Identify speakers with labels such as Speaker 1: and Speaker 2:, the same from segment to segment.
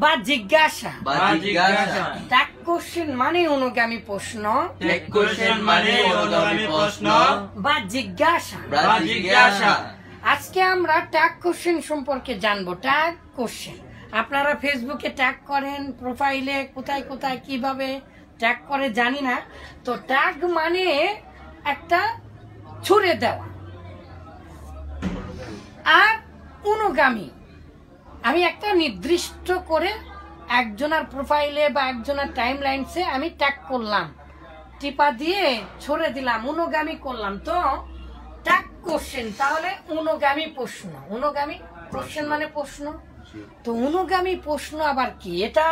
Speaker 1: বা জিজ্ঞাসা। Tag question মানে অনুগামী প্রশ্ন বা জিজ্ঞাসা। আজকে আমরা ট্যাগ কোশ্চেন সম্পর্কে জানবো। ট্যাগ কোশ্চেন আপনারা ফেসবুকে ট্যাগ করেন, প্রোফাইলে কোথায় কোথায় কিভাবে ট্যাগ করে জানি না। তো ট্যাগ মানে একটা ছুড়ে দেওয়া। আর অনুগামী আমি একটা নির্দিষ্ট করে একজনের প্রোফাইলে বা একজনের টাইম লাইনসে আমি ট্যাগ করলাম, টিপা দিয়ে ছড়ে দিলাম, অনুগামী করলাম। তো ট্যাগ কোশ্চেন তাহলে অনুগামী প্রশ্ন। অনুগামী কোশ্চেন মানে প্রশ্ন। তো অনুগামী প্রশ্ন আবার কি? এটা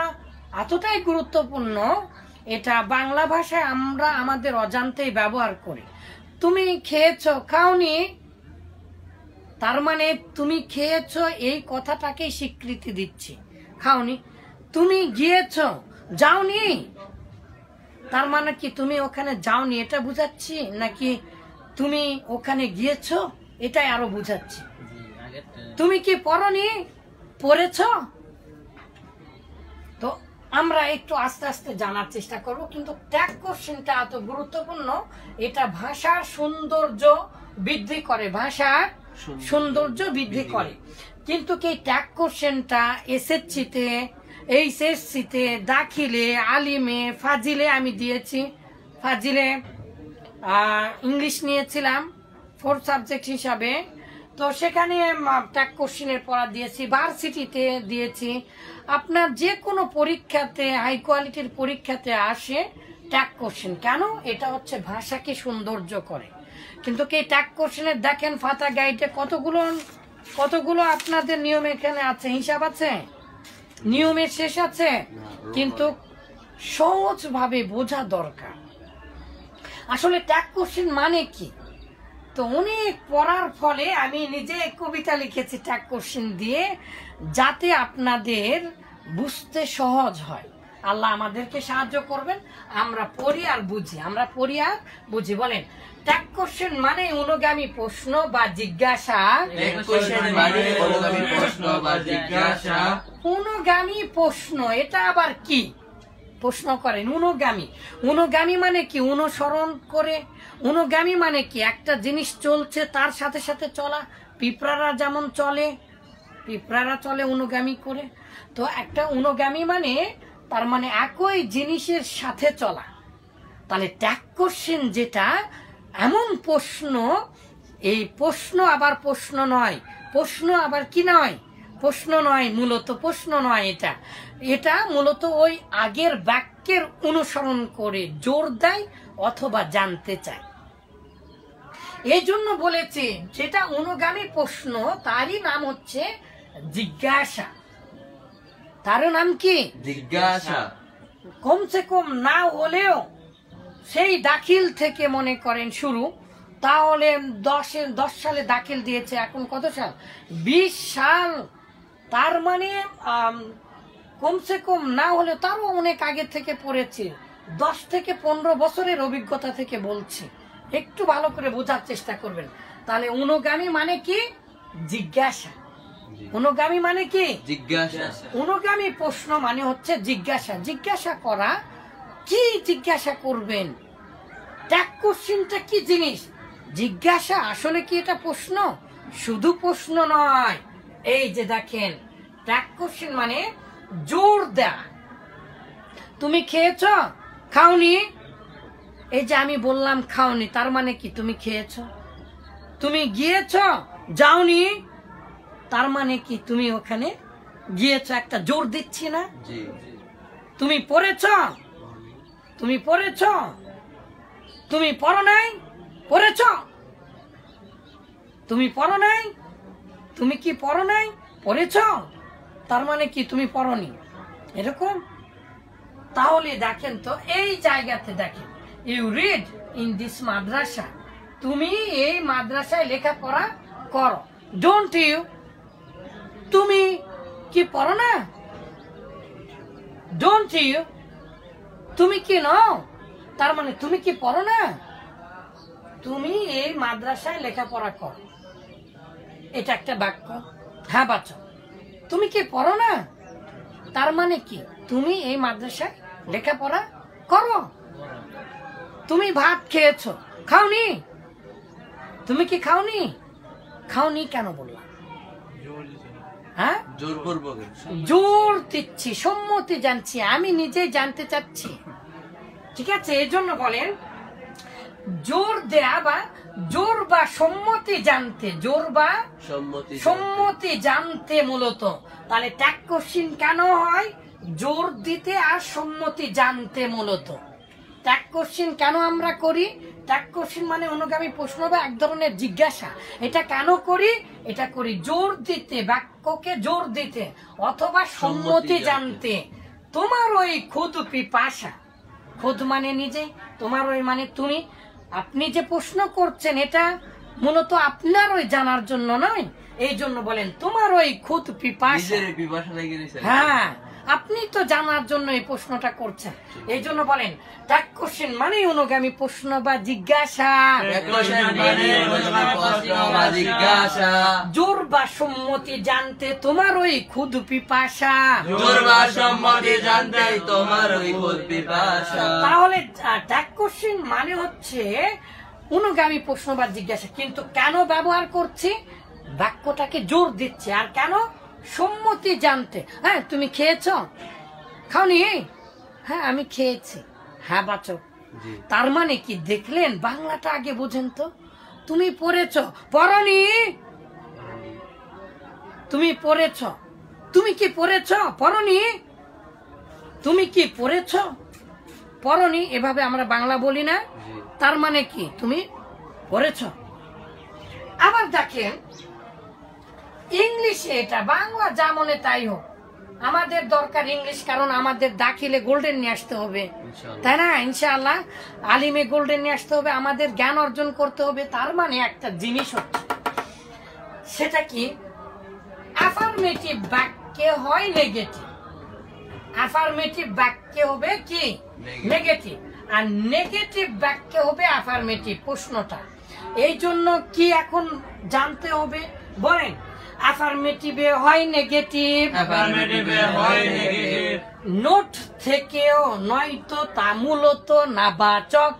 Speaker 1: এতটাই গুরুত্বপূর্ণ, এটা বাংলা ভাষায় আমরা আমাদের অজান্তেই ব্যবহার করি। তুমি খেয়েছো, খাওনি, তার মানে তুমি খেয়েছো এই কথাটাকেই স্বীকৃতি দিচ্ছি। খাওনি। তুমি গিয়েছো, যাওনি, তার মানে কি তুমি ওখানে যাওনি এটা বুঝাচ্ছি, নাকি তুমি ওখানে গিয়েছো এটাই আরো বুঝাচ্ছি। তুমি কি পড়নি, পড়েছ। তো আমরা একটু আস্তে আস্তে জানার চেষ্টা করব। কিন্তু ট্যাগ কোশ্চেনটা এত গুরুত্বপূর্ণ, এটা ভাষার সৌন্দর্য বৃদ্ধি করে, ভাষার সৌন্দর্য বৃদ্ধি করে। কিন্তু এই ট্যাগ কোশ্চেনটা এসএসসিতে, এইচএসসিতে, দাখিলে, আলিমে, ফাজিলে আমি দিয়েছি। ফাজিলে ইংলিশ নিয়েছিলাম 4th সাবজেক্ট হিসাবে, তো সেখানে ট্যাগ কোশ্চেনের পড়া দিয়েছি। ভার্সিটিতে দিয়েছি। আপনার যে কোনো পরীক্ষাতে, হাই কোয়ালিটির পরীক্ষাতে আসে ট্যাগ কোশ্চেন। কেন? এটা হচ্ছে ভাষাকে সৌন্দর্য করে। কিন্তু এই ট্যাগ কোশ্চেনের দেখেন ফাতা গাইডে কতগুলো আপনাদের নিয়ম এখানে আছে, হিসাব আছে, নিয়মের শেষ আছে। কিন্তু সহজভাবে বোঝা দরকার আসলে ট্যাগ কোশ্চেন মানে কি। তো অনেক পড়ার ফলে আমি নিজে কবিতা লিখেছি ট্যাগ কোশ্চেন দিয়ে, যাতে আপনাদের বুঝতে সহজ হয়। আল্লাহ আমাদেরকে সাহায্য করবেন। আমরা পড়ি আর বুঝি, আমরা পড়ি আর বুঝি। বলেন, ট্যাগ কোশ্চেন মানে অনুগামী প্রশ্ন বা জিজ্ঞাসা। অনুগামী প্রশ্ন এটা আবার কি? প্রশ্ন করেন অনুগামী। অনুগামী মানে কি? অনুসরণ করে। অনুগামী মানে কি? একটা জিনিস চলছে তার সাথে সাথে চলা। পিঁপড়ারা যেমন চলে, পিঁপড়ারা চলে অনুগামী করে। তো একটা অনুগামী মানে তার মানে একই জিনিসের সাথে চলা। তাহলে ট্যাগ কোশ্চেন যেটা এমন প্রশ্ন, এই প্রশ্ন আবার প্রশ্ন নয়, প্রশ্ন আবার কি নয়, প্রশ্ন নয়, মূলত প্রশ্ন নয়। এটা মূলত ওই আগের বাক্যের অনুসরণ করে জোর দেয় অথবা জানতে চায়। এই জন্য বলেছে যেটা অনুগামী প্রশ্ন তারই নাম হচ্ছে জিজ্ঞাসা। তার নাম কি?
Speaker 2: জিজ্ঞাসা।
Speaker 1: কমসে কম না হলেও সেই দাখিল থেকে মনে করেন শুরু, তাহলে 10 সালে দাখিল দিয়েছে, এখন কত সাল? 20 সাল। তার মানে কমসে কম না হলে তারও অনেক আগে থেকে পড়েছে। 10 থেকে 15 বছরের অভিজ্ঞতা থেকে বলছি, একটু ভালো করে বোঝার চেষ্টা করবেন। তাহলে অনুগামী মানে কি? জিজ্ঞাসা। অনুগামী মানে কি?
Speaker 2: জিজ্ঞাসা।
Speaker 1: অনুগামী প্রশ্ন মানে হচ্ছে জিজ্ঞাসা। জিজ্ঞাসা করা। কি জিজ্ঞাসা করবেন? ট্যাগ কোশ্চেনটা কি জিনিস? জিজ্ঞাসা আসলে কি এটা প্রশ্ন? শুধু প্রশ্ন নয়। এই যে দেখেন, ট্যাগ কোশ্চেন মানে জোর দেয়া। তুমি খেয়েছ, খাওনি। এই যে আমি বললাম খাওনি, তার মানে কি? তুমি খেয়েছ। তুমি গিয়েছ, যাওনি, তার মানে কি? তুমি ওখানে গিয়েছ। একটা জোর দিচ্ছি না? তুমি পড়েছ, তুমি পড়েছ, তুমি পড়ো নাই, পড়েছ। তুমি পড়ো নাই, তুমি কি পড়ো নাই, পড়েছ, তার মানে কি? তুমি পড়নি। এরকম। তাহলে দেখেন তো এই জায়গাতে দেখেন, you read in this madrasa. তুমি এই মাদ্রাসায় লেখাপড়া করো। Don't you? তুমি কি পড়ো না? Don't you? তুমি কি নও, তার মানে তুমি কি পড়ো না? তুমি এই মাদ্রাসায় লেখাপড়া করো। এটা একটা বাক্য। হ্যাঁ বাচ্চা, তুমি কি পড়ো না? তার মানে কি তুমি এই মাদ্রাসায় লেখাপড়া করো। তুমি ভাত খেয়েছো, খাওনি? তুমি কি খাওনি? খাওনি কেন বললাম? হ্যাঁ, জোর দিচ্ছি, সম্মতি জানছি, আমি নিজে জানতে চাচ্ছি। ঠিক আছে, এই জন্য বলেন জোর দেয়া বা জোর বা সম্মতি জানতে, জোর বা সম্মতি জানতে মূলত। তাহলে ট্যাগ কোশ্চিন কেন হয়? জোর দিতে আর সম্মতি জানতে মূলত। ট্যাগ কোশ্চিন কেন আমরা করি? ট্যাগ কোশ্চিন মানে অনুগামী প্রশ্ন বা এক ধরনের জিজ্ঞাসা। এটা কেন করি? এটা করি জোর দিতে, বাক্যকে জোর দিতে অথবা সম্মতি জানতে। তোমার ওই খুদ পিপাসা, খুদ মানে নিজে, তোমার ওই মানে তুমি, আপনি যে প্রশ্ন করছেন এটা মূলত আপনার ওই জানার জন্য নয়। এই জন্য বলেন তোমার ওই খুদ পিপাসা। হ্যাঁ, আপনি তো জানার জন্য এই প্রশ্নটা করছেন। এই জন্য বলেন ট্যাগ কোশ্চেন মানে অনুগামী প্রশ্ন বা জিজ্ঞাসা। জোর বা সম্মতি জানতে তোমার ওই খুদ পিপাসা। তাহলে ট্যাগ কোশ্চেন মানে হচ্ছে অনুগামী প্রশ্ন বা জিজ্ঞাসা। কিন্তু কেন ব্যবহার করছি? বাক্যটাকে জোর দিচ্ছে। আর কেন? সম্মতি জানতে। হ্যাঁ, তুমি খেয়েছ? খাওনি? হ্যাঁ, আমি খেয়েছি। হ্যাঁ বাচক। তার মানে কি দেখলেন? বাংলাটা আগে বোঝেন তো। তুমি পড়েছ, পড়নি? তুমি পড়েছ, তুমি কি পড়েছ? পড়নি? তুমি কি পড়েছ? পড়নি। এভাবে আমরা বাংলা বলি না? তার মানে কি তুমি পড়েছ। আবার দেখেন ইংলিশে এটা, বাংলা যা মনে তাই হোক, আমাদের দরকার ইংলিশ, কারণ আমাদের দাখিলে গোল্ডেন নিয়ে আসতে হবে, তাই না? ইনশাআল্লাহ আলিমে গোল্ডেন নিয়ে আসতে হবে, আমাদের জ্ঞান অর্জন করতে হবে। তার মানে একটা জিনিস হচ্ছে, সেটা কি? অ্যাফার্মেটিভ বাক্যে হয় নেগেটিভ, অ্যাফার্মেটিভ বাক্যে হবে কি? নেগেটিভ। আর নেগেটিভ বাক্যে হবে অ্যাফার্মেটিভ প্রশ্নটা। এই জন্য কি এখন জানতে হবে? বলেন অ্যাফার্মেটিভে হয় নেগেটিভ, নোট থেকেও নয়তো তা মূলত নাবাচক,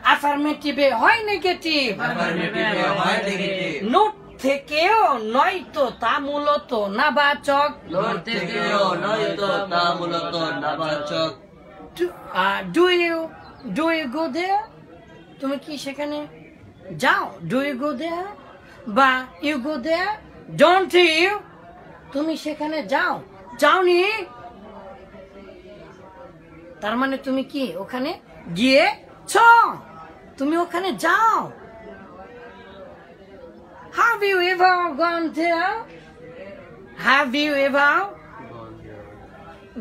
Speaker 1: অ্যাফার্মেটিভে হয় নেগেটিভ, নোট থেকেও নয়তো তা মূলত নাবাচক, ডু ইউ গো দেয়ার? তুমি কি সেখানে যাও? ডু ইউ গো দেয়ার বা you go there? Don't you? তুমি সেখানে যাও, যাওনি? তার মানে তুমি কি ওখানে গিয়েছ? তুমি ওখানে যাও। Have you ever gone there? Have you ever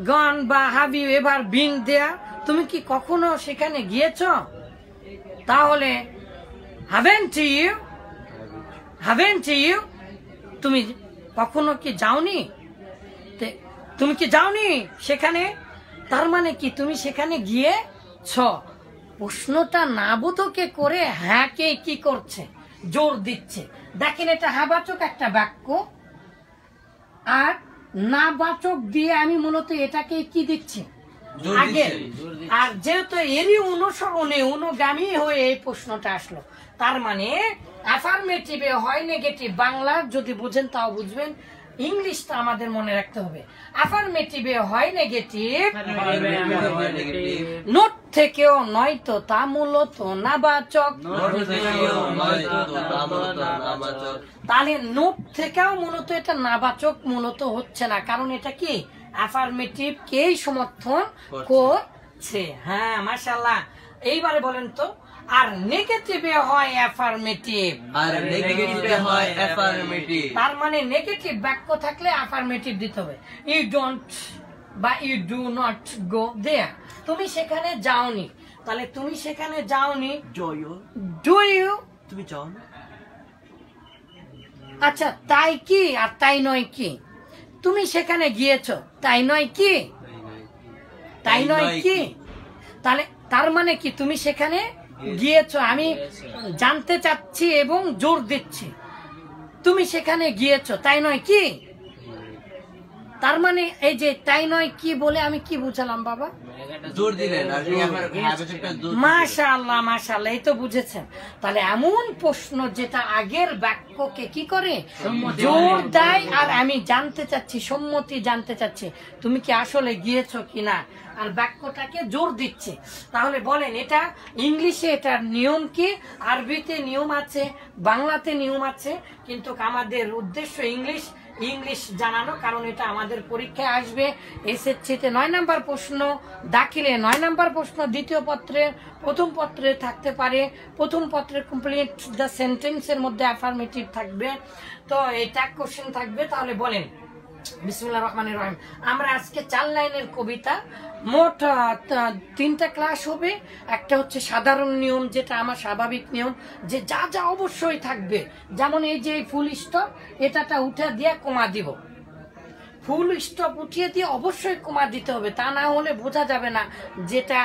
Speaker 1: gone বা have you ever been there? তুমি কি কখনো সেখানে গিয়েছ? তাহলে haven't you? haven't you? তুমি কখনো কি যাওনি? তুমি কি যাওনি সেখানে? তার মানে কি তুমি সেখানে গিয়েছ। প্রশ্নটা নাবোধকে করে হ্যাঁ কে কি করছে? জোর দিচ্ছে। দেখেন এটা হ্যাঁবাচক একটা বাক্য, আর নাবাচক দিয়ে আমি মূলত এটাকে কি দিচ্ছি? আগে। আর যেহেতু এরই অনুসরণে অনুগামী হয়ে এই প্রশ্নটা আসলো, তার মানে অ্যাফার্মেটিভে হয় নেগেটিভ। বাংলা যদি বুঝেন তাও বুঝবেন, ইংলিশটা আমাদের মনে রাখতে হবে। অ্যাফার্মেটিভে হয় নেগেটিভ, নোট থেকেও নয়তো তা মূলত নাবাচক। তাহলে নোট থেকেও মূলত এটা নাবাচক মূলত হচ্ছে না, কারণ এটা কি? অ্যাফার্মেটিভ কেই সমর্থন করছে। হ্যাঁ, মাশাআল্লাহ। এইবারে বলেন তো, আর নেগেটিভে হয় অ্যাফার্মেটিভ, আর নেগেটিভে হয় অ্যাফার্মেটিভ। তার মানে নেগেটিভ বাক্য থাকলে অ্যাফার্মেটিভ দিতে হবে। ইউ ডোন্ট বা ইউ ডু নট গো দেয়ার, তুমি সেখানে যাওনি। তাহলে তুমি সেখানে যাওনি, ডু ইউ? তুমি যাও না। আচ্ছা, তাই কি আর তাই নয় কি? তুমি সেখানে গিয়েছো, তাই নয় কি? তাই নয় কি? তাহলে তার মানে কি তুমি সেখানে গিয়েছো। আমি জানতে চাচ্ছি এবং জোর দিচ্ছি। তুমি সেখানে গিয়েছো, তাই নয় কি? তার মানে এই যে তাই নয় কি বলে আমি কি বুঝালাম বাবা?
Speaker 2: জোর দিলেন।
Speaker 1: মাশাআল্লাহ মাশাআল্লাহ, এই তো বুঝেছেন। তাহলে এমন প্রশ্ন যেটা আগের বাক্যকে কি করে জোর দেয়, আর আমি জানতে চাচ্ছি, সম্মতি জানতে চাচ্ছি তুমি কি আসলে গিয়েছো কিনা, আর বাক্যটাকে জোর দিচ্ছে। তাহলে বলেন এটা ইংলিশে এটার নিয়ম কি? আরবিতে নিয়ম আছে, বাংলাতে নিয়ম আছে, কিন্তু আমাদের উদ্দেশ্য ইংলিশ জানানো, কারণ এটা আমাদের পরীক্ষায় আসবে। এসএসসিতে 9 নাম্বার প্রশ্ন, দাখিলে 9 নাম্বার প্রশ্ন, দ্বিতীয় পত্রে প্রথম পত্রে থাকতে পারে, প্রথম পত্রে কমপ্লিট দ্য সেন্টেন্সের মধ্যে অ্যাফার্মেটিভ থাকবে, তো এই ট্যাগ কোশ্চেন থাকবে। তাহলে বলেন বিসমিল্লাহির রহমানির রহিম। আমরা আজকে 4 লাইনের কবিতা, মোট 3টা ক্লাস হবে। একটা হচ্ছে সাধারণ নিয়ম, যেটা আমার স্বাভাবিক নিয়ম, যে যা যা অবশ্যই থাকবে, যেমন এই যে ফুল স্টপ, এটাটা উঠে দিয়ে কমা দিব, ফুল স্টপ উঠিয়ে দিয়ে অবশ্যই কমা দিতে হবে, তা না হলে বোঝা যাবে না যেটা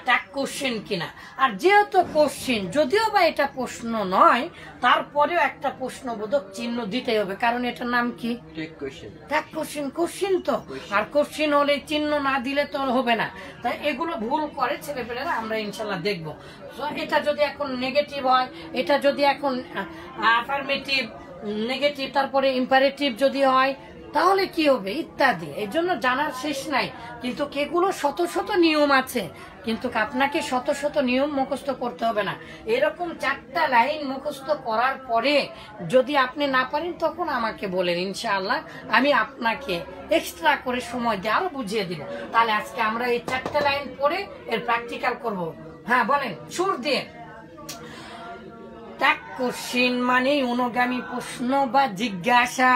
Speaker 1: ট্যাগ কোশ্চেন কিনা। আর যেহেতু কোশ্চেন, যদিও বা এটা প্রশ্ন নয়, তারপরেও একটা প্রশ্নবোধক চিহ্ন দিতে হবে, কারণ এটার নাম কি? Tag question. কোশ্চেন তো, আর কোশ্চেন হলে চিহ্ন না দিলে তো হবে না। তাই এগুলো ভুল করে ছেলেপেলেরা, আমরা ইনশাল্লাহ দেখবো। এটা যদি এখন নেগেটিভ হয়, এটা যদি এখন অ্যাফার্মেটিভ, নেগেটিভ, তারপরে ইম্পারেটিভ যদি হয়, তাহলে কি হবে ইত্যাদি। এই জন্য জানার শেষ নাই, কিন্তু এগুলো শত শত নিয়ম আছে, কিন্তু আপনাকে শত শত নিয়ম মুখস্থ করতে হবে না। এরকম 4টা লাইন মুখস্থ করার পরে যদি আপনি না পারেন, তখন আমাকে বলেন, ইনশাআল্লাহ আমি আপনাকে এক্সট্রা করে সময় দিয়ে আরো বুঝিয়ে দিব। তাহলে আজকে আমরা এই 4টা লাইন পড়ে এর প্র্যাকটিক্যাল করব। হ্যাঁ বলেন সুর দিয়ে। ট্যাগ কোশ্চেন মানে অনুগামী প্রশ্ন বা জিজ্ঞাসা,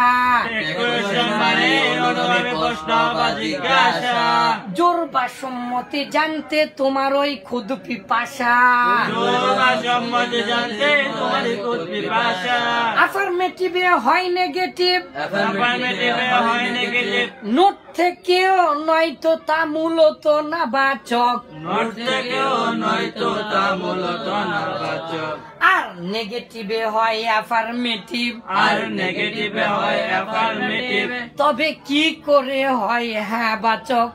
Speaker 1: জোর বা সম্মতি জানতে তোমার ওই খুদ পিপাসা, অ্যাফার্মেটিভে হয় নেগেটিভ, নোট থেকেও নয়তো তা মূলত না বাচক, আর নেগেটিভে হয় অ্যাফার্মেটিভ, তবে কি করে হয় হ্যাঁ বাচক,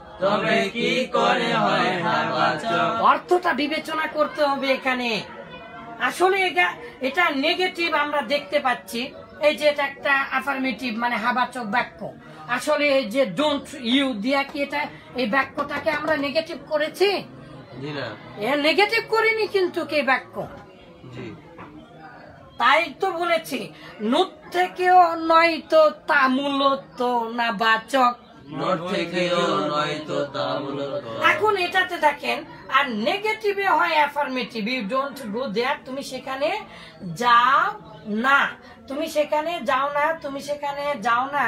Speaker 1: অর্থটা বিবেচনা করতে হবে এখানে। আসলে এটা নেগেটিভ আমরা দেখতে পাচ্ছি, এই যে এটা একটা অ্যাফার্মেটিভ মানে হাবাচক বাক্য। আসলে এই যে ডোন্ট ইউ দিয়া কি এটা এই বাক্যটাকে আমরা নেগেটিভ করেছি? নেগেটিভ করিনি কিন্তু কে বাক্য, তাই তো বলেছি নোট থেকেও নয়তো তা মূলত না বাচক, এখন এটাতে দেখেন, আর নেগেটিভে হয় অ্যাফার্মেটিভ, ইউ ডোন্ট গো দেয়ার, তুমি সেখানে যাও না, তুমি সেখানে যাও না, তুমি সেখানে যাও না।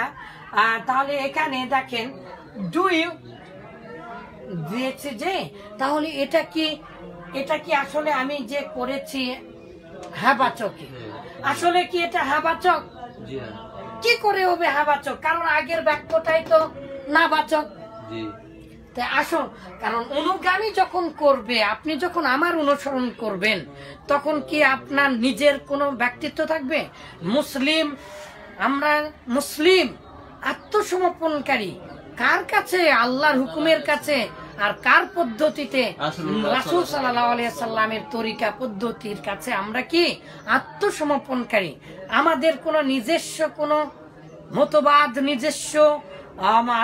Speaker 1: তাহলে এখানে দেখেন ডু ইউ দিয়েছে যে, তাহলে এটা কি আসলে আমি যে করেছি হাবাচক? আসলে কি এটা হাবাচক? কি করে হবে হাবাচক? কারণ আগের বাক্যটাই তো না বাচক। আসুন, কারণ অনুগামী যখন করবে, আপনি যখন আমার অনুসরণ করবেন, তখন কি আপনার নিজের কোনো ব্যক্তিত্ব থাকবে? মুসলিম, আমরা মুসলিম আত্মসমর্পণকারী কার কাছে? আল্লাহর হুকুমের কাছে। আর কার পদ্ধতিতে? রাসূল সাল্লাল্লাহু আলাইহি সাল্লামের তরিকা পদ্ধতির কাছে আমরা কি আত্মসমর্পণকারী। আমাদের কোনো নিজস্ব কোনো মতবাদ,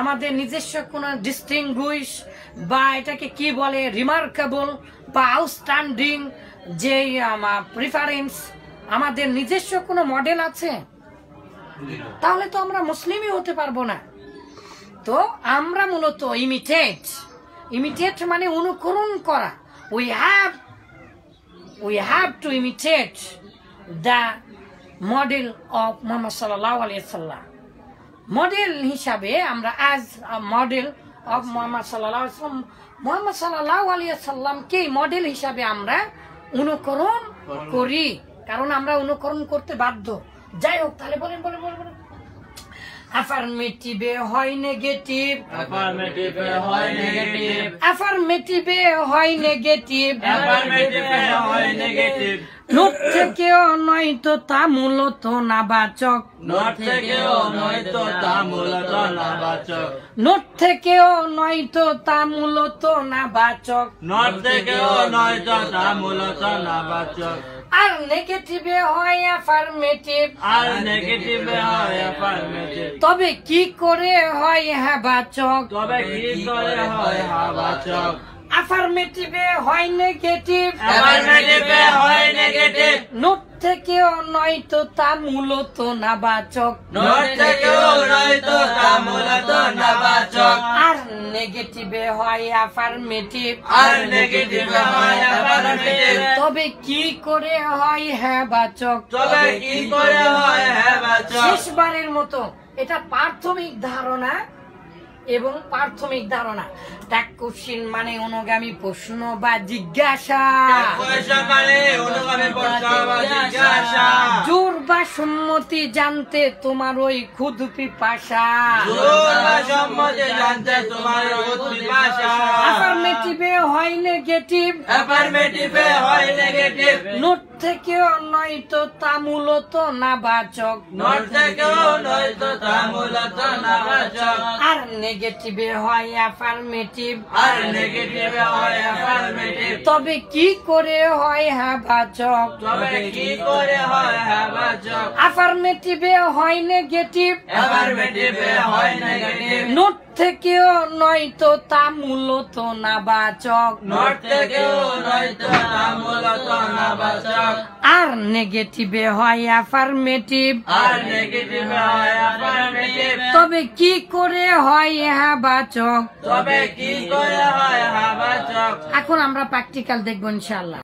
Speaker 1: আমাদের নিজস্ব কোনো ডিস্টিংগুইশ বা এটাকে কি বলে রিমার্কেবল বা আউটস্ট্যান্ডিং যে প্রিফারেন্স, আমাদের নিজস্ব কোনো মডেল আছে? তাহলে তো আমরা মুসলিমই হতে পারবো না। তো আমরা মূলত ইমিটেট মানে অনুকরণ করা। we have to imitate the model of Muhammad sallallahu alaihi wasallam. Model হিসাবে আমরা as a model of Muhammad sallallahu alaihi wasallam, Muhammad sallallahu alaihi wasallam K model হিসাবে আমরা অনুকরণ করি, কারণ আমরা অনুকরণ করতে বাধ্য। যাই হোক, তাহলে বলেন অ্যাফার্মেটিভে হয় নেগেটিভ,
Speaker 2: অ্যাফার্মেটিভে হয় নেগেটিভ,
Speaker 1: অ্যাফার্মেটিভে হয় নেগেটিভ,
Speaker 2: অ্যাফার্মেটিভে হয় নেগেটিভ,
Speaker 1: নোট থেকেও নয়তো তা মূলত নাবাচক,
Speaker 2: নট থেকেও নয়তো তা মূলত নাবাচক,
Speaker 1: নোট থেকেও নয়তো তা মূলত নাবাচক,
Speaker 2: নট থেকেও নয়তো তা মূলত নাবাচক,
Speaker 1: আর নেগেটিভে হয় অ্যাফার্মেটিভ,
Speaker 2: আর নেগেটিভে হয় অ্যাফার্মেটিভ,
Speaker 1: তবে কি করে হয় হ্যাঁ বাচক,
Speaker 2: তবে কি করে হয় হাবাচক,
Speaker 1: অ্যাফার্মেটিভে হয় নেগেটিভ,
Speaker 2: অ্যাফার্মেটিভে হয় নেগেটিভ,
Speaker 1: নোট থেকেও নয়তো তা মূলত নাবাচক,
Speaker 2: নট থেকেও নয়তো তা মূলত নাবাচক,
Speaker 1: আর নেগেটিভে হয় অ্যাফার্মেটিভ,
Speaker 2: আর নেগেটিভে হয় অ্যাফার্মেটিভ,
Speaker 1: তবে কি করে হয় হ্যাঁ বাচক।
Speaker 2: তবে কি করে হয় হাবাচক।
Speaker 1: শেষবারের মতো এটা প্রাথমিক ধারণা এবং প্রাথমিক ধারণা। ট্যাগ কোশ্চিন মানে অনুগামী প্রশ্ন বা জিজ্ঞাসা,
Speaker 2: কোয়েশ্চন মানে অনুগামী প্রশ্ন বা জিজ্ঞাসা,
Speaker 1: জোর বা সম্মতি জানতে তোমার ওই ক্ষুদ পিপাসা,
Speaker 2: জোর বা সম্মতি জানতে তোমার পিপাসা,
Speaker 1: অ্যাফার্মেটিভে হয় নেগেটিভ,
Speaker 2: অ্যাফার্মেটিভে হয় নেগেটিভ,
Speaker 1: নোট থেকেও নয়তো তা মূলত নাবাচক,
Speaker 2: নট থেকেও নয়তো তা মূলত নাবাচক,
Speaker 1: আর নেগেটিভে হয় অ্যাফার্মেটিভ,
Speaker 2: আর নেগেটিভে হয় অ্যাফার্মেটিভ,
Speaker 1: তবে কি করে হয় হ্যাঁ বাচক।
Speaker 2: তবে কি করে হয় হাবাচক।
Speaker 1: অ্যাফার্মেটিভে হয় নেগেটিভ,
Speaker 2: অ্যাফার্মেটিভে হয় নেগেটিভ,
Speaker 1: নোট থেকেও নয়তো তা মূলত নাবাচক,
Speaker 2: নট থেকেও নয়তো তা মূলত নাবাচক,
Speaker 1: আর নেগেটিভে হয় অ্যাফার্মেটিভ,
Speaker 2: আর নেগেটিভে হয় অ্যাফার্মেটিভ,
Speaker 1: তবে কি করে হয় হ্যাঁ বাচক।
Speaker 2: তবে কি করে হয় হাবাচক।
Speaker 1: এখন আমরা প্র্যাকটিক্যাল দেখবো ইনশাআল্লাহ।